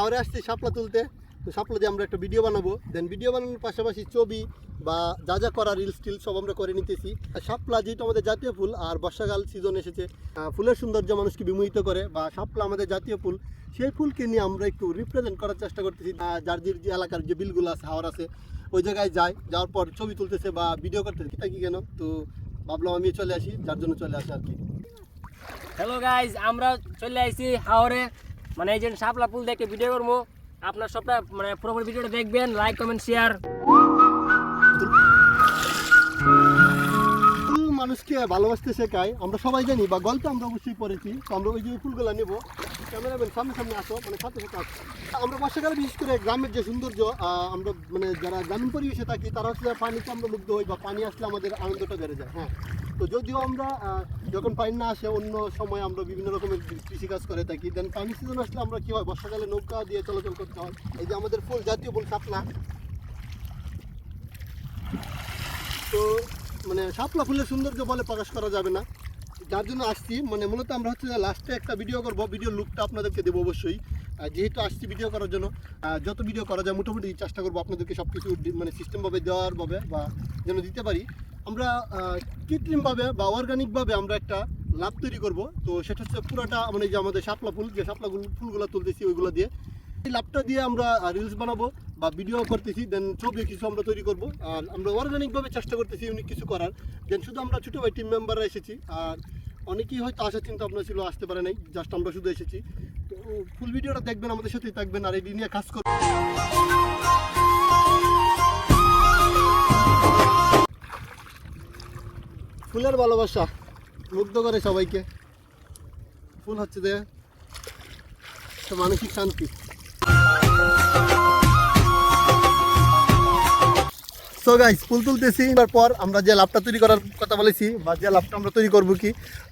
হাওরে আসছি শাপলা তুলতে, তো শাপলা দিয়ে আমরা একটা ভিডিও বানাবো। দেন ভিডিও বানানোর পাশাপাশি ছবি বা যা যা করা রিলস টিলস সব আমরা করে নিতেছি। আর শাপলা যেহেতু আমাদের জাতীয় ফুল আর বর্ষাকাল সিজন এসেছে, ফুলের সৌন্দর্য মানুষকে বিমোহিত করে বা শাপলা আমাদের জাতীয় ফুল, সেই ফুলকে নিয়ে আমরা একটু রিপ্রেজেন্ট করার চেষ্টা করতেছি। যার যে এলাকার যে বিলগুলো আছে, হাওর আছে, ওই জায়গায় যাওয়ার পর ছবি তুলতেছে বা ভিডিও করতেছে। কি কেন তো ভাবলাম আমি চলে আসি, যার জন্য চলে আসি আর কি। হ্যালো গাইজ, আমরা চলে আসছি হাওরে, মানে এই যে শাপলা ফুল দেখে ভিডিও করবো। আপনার সবটা মানে পুরোপুরি ভিডিওটা দেখবেন, লাইক কমেন্ট শেয়ার। ফুল মানুষকে ভালোবাসতে শেখায়, আমরা সবাই জানি বা গল্পে আমরা অবশ্যই পড়েছি। তো আমরা ওই যে ফুলগুলো নেবো, ক্যামেরাম্যান সামনে সামনে আসো, মানে সাথে সাথে আসো। আমরা বর্ষাকালে বিশেষ করে গ্রামের যে সৌন্দর্য, আমরা মানে যারা গ্রামীণ পরিবেশে থাকি তারা আসলে পানিতে আমরা মুগ্ধ হই বা পানি আসলে আমাদের আনন্দটা বেড়ে যায়। হ্যাঁ, তো যদিও আমরা যখন পানি না আসে অন্য সময় আমরা বিভিন্ন রকমের কৃষিকাজ করে থাকি। দেন পানি সিজন আসলে আমরা কী হয়, বর্ষাকালে নৌকা দিয়ে চলাচল করতে হয়। এই যে আমাদের ফুল, জাতীয় ফুল শাপলা, তো মানে শাপলা ফুলের সৌন্দর্য বলে প্রকাশ করা যাবে না, যার জন্য আসছি। মানে মূলত আমরা হচ্ছে লাস্টে একটা ভিডিও করবো, ভিডিও লুকটা আপনাদেরকে দেবো অবশ্যই। যেহেতু আসছি ভিডিও করার জন্য, যত ভিডিও করা যায় মোটামুটি চেষ্টা করবো আপনাদেরকে সব কিছু মানে সিস্টেমভাবে দেওয়ার ভাবে বা যেন দিতে পারি। আমরা কৃত্রিমভাবে বা অর্গানিকভাবে আমরা একটা লাভ তৈরি করব। তো সেটা হচ্ছে পুরাটা মানে যে আমাদের শাপলা ফুল, যে শাপলা ফুলগুলো তুলতেছি ওইগুলো দিয়ে, এই লাভটা দিয়ে আমরা রিলস বানাবো বা ভিডিও করতেছি। দেন ছবি কিছু আমরা তৈরি করব। আর আমরা অর্গানিকভাবে চেষ্টা করতেছি ইউনিক কিছু করার। দেন শুধু আমরা ছোটো ভাই টিম মেম্বাররা এসেছি, আর অনেকেই হয়তো আসার চিন্তা ভাবনা ছিল, আসতে পারে নাই, জাস্ট আমরা শুধু এসেছি। তো ফুল ভিডিওটা দেখবেন, আমাদের সাথেই থাকবেন আর এই নিয়ে কাজ করবেন। ফুলের ভালোবাসা মুগ্ধ করে সবাইকে। ফুল হচ্ছে যে মানসিক শান্তি। সো গাইস, ফুল তুলতেছি, তারপর আমরা যে লাভটা তৈরি করার কথা বলেছি বা যে লাভটা আমরা তৈরি করবো কি,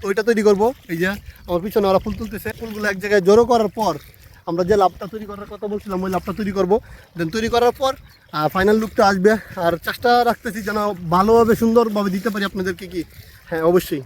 ওইটা তৈরি করব। এই যে আমার পিছনে ওরা ফুল তুলতেছে, ফুলগুলো এক জায়গায় জড়ো করার পর আমরা যে লাভটা তৈরি করার কথা বলছিলাম ওই লাভটা তৈরি করব। দেন তৈরি করার পর ফাইনাল লুকটা আসবে। আর চেষ্টা রাখতেছি যেন ভালোভাবে সুন্দরভাবে দিতে পারি আপনাদেরকে। কি হ্যাঁ, অবশ্যই।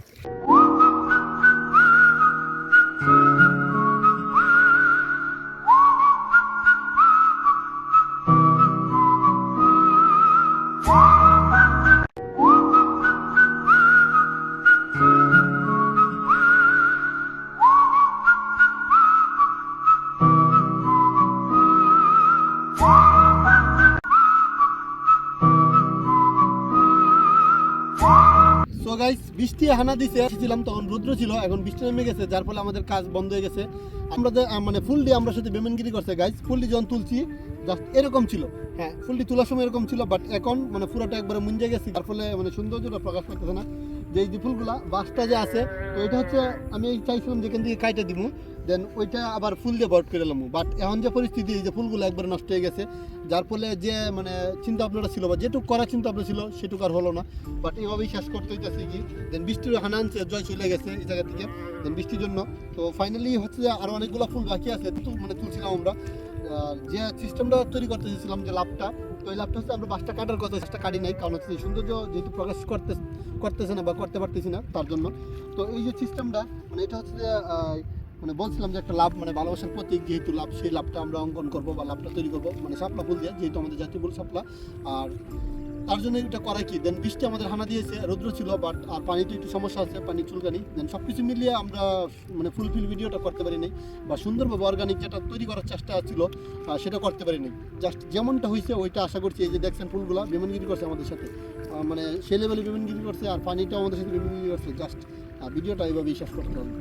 সো গাইস, বৃষ্টি হানা দিছে, এসেছিলাম তখন রৌদ্র ছিল, এখন বৃষ্টি নেমে গেছে, যার ফলে আমাদের কাজ বন্ধ হয়ে গেছে। আমরা মানে ফুল দিয়ে আমরা সাথে বেমেনগিরি করছে গাইস। ফুলটি যখন তুলছি জাস্ট এরকম ছিল, হ্যাঁ ফুলটি তোলার সময় এরকম ছিল, বাট এখন মানে পুরোটা একবারে মুঞ্জে গেছি, যার ফলে মানে সৌন্দর্যটা প্রকাশ করতেছে না। যে এই যে ফুলগুলা বাসটা যে আছে, তো এটা হচ্ছে আমি চাইছিলাম যেখান থেকে কাইটে দিব, দেন ওইটা আবার ফুল দিয়ে ভর্ট করে এলাম। বাট এখন যে পরিস্থিতি, এই যে ফুলগুলো একবারে নষ্ট হয়ে গেছে, যার ফলে যে মানে চিন্তা ভাবনাটা ছিল বা যেটুকু করার চিন্তা ভাবনা ছিল সেটুকু আর হলো না। বাট এইভাবেই শেষ করতে হইতেছে কি। দেন বৃষ্টির হানা আনছে, জয় চলে গেছে এই জায়গা থেকে দেন বৃষ্টির জন্য। তো ফাইনালি হচ্ছে যে আরও অনেকগুলো ফুল বাকি আছে, মানে তুলছিলাম আমরা। যে সিস্টেমটা তৈরি করতে চেয়েছিলাম যে লাভটা, তো এই লাভটা হচ্ছে আমরা বাসটা কাটার কথা, সেটা কাটি নাই, কারণ হচ্ছে সৌন্দর্য যেহেতু প্রকাশ করতেছে না বা করতে পারতেছি না তার জন্য। তো এই যে সিস্টেমটা মানে এটা হচ্ছে যে মানে বলছিলাম যে একটা লাভ মানে ভালোবাসার প্রতীক, যেহেতু লাভ, সেই লাভটা আমরা অঙ্কন করবো বা লাভটা তৈরি করবো মানে শাপলা ফুল দিয়ে, যেহেতু আমাদের জাতীয় ফুল শাপলা। আর তার জন্য এটা করা কি, দেন বৃষ্টি আমাদের হানা দিয়েছে, রৌদ্র ছিল, বাট আর পানিতে একটু সমস্যা আছে, পানি চুলকানি। দেন সব কিছু মিলিয়ে আমরা মানে ফুলফিল ভিডিওটা করতে পারি নাই বা সুন্দরভাবে অর্গানিক যেটা তৈরি করার চেষ্টা ছিল সেটা করতে পারি নাই। জাস্ট যেমনটা হয়েছে ওইটা আশা করছি। এই যে দেখছেন ফুলগুলা বেমেনগিরি করছে আমাদের সাথে, মানে সে লেভেলে বেমেনগিরি করছে, আর পানিটাও আমাদের সাথে বেমেনগিরি করছে। জাস্ট ভিডিওটা এইভাবেই শেষ করতে হবে।